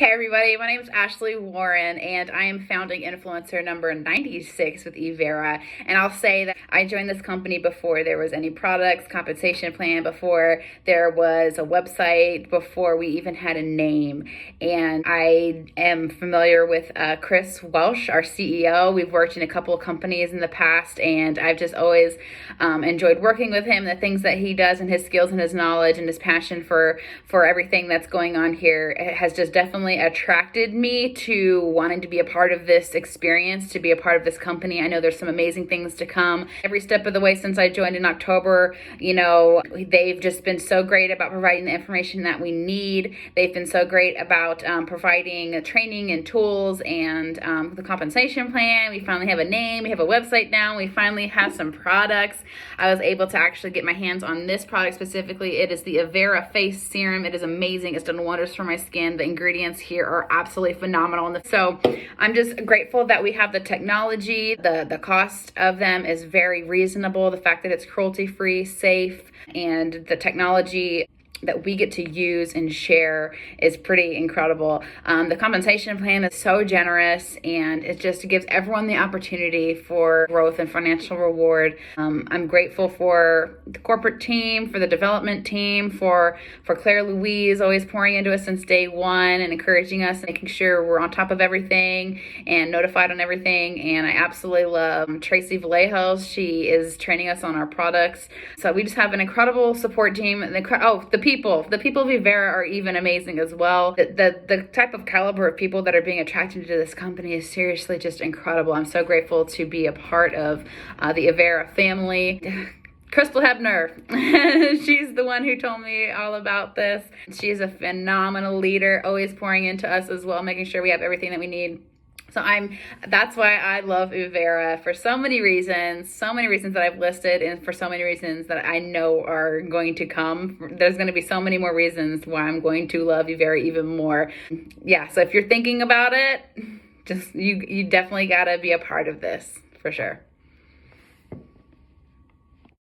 Hey everybody, my name is Ashley Warren and I am founding influencer number 96 with I Love Everra. And I'll say that I joined this company before there was any products, compensation plan, before there was a website, before we even had a name. And I am familiar with Chris Welsh, our CEO. We've worked in a couple of companies in the past and I've just always enjoyed working with him, the things that he does and his skills and his knowledge and his passion for everything that's going on here. It has just definitely attracted me to wanting to be a part of this experience, to be a part of this company. I know there's some amazing things to come. Every step of the way since I joined in October, they've just been so great about providing the information that we need. They've been so great about providing training and tools and the compensation plan. We finally have a name, we have a website now, we finally have some products. I was able to actually get my hands on this product specifically. It is the Everra Face Serum. It is amazing. It's done wonders for my skin. The ingredients here are absolutely phenomenal. So I'm just grateful that we have the technology. The cost of them is very reasonable. The fact that it's cruelty-free, safe, and the technology that we get to use and share is pretty incredible. The compensation plan is so generous and it just gives everyone the opportunity for growth and financial reward. I'm grateful for the corporate team, for the development team, for Claire Louise always pouring into us since day one and encouraging us, making sure we're on top of everything and notified on everything. And I absolutely love Tracy Vallejos. She is training us on our products. So we just have an incredible support team. The people of Everra are even amazing as well. The type of caliber of people that are being attracted to this company is seriously just incredible. I'm so grateful to be a part of the Everra family. Crystal Hebner, she's the one who told me all about this. She's a phenomenal leader, always pouring into us as well, making sure we have everything that we need. So that's why I love Everra for so many reasons that I've listed, and for so many reasons that I know are going to come. There's going to be so many more reasons why I'm going to love Everra even more. Yeah, so if you're thinking about it, you definitely got to be a part of this for sure.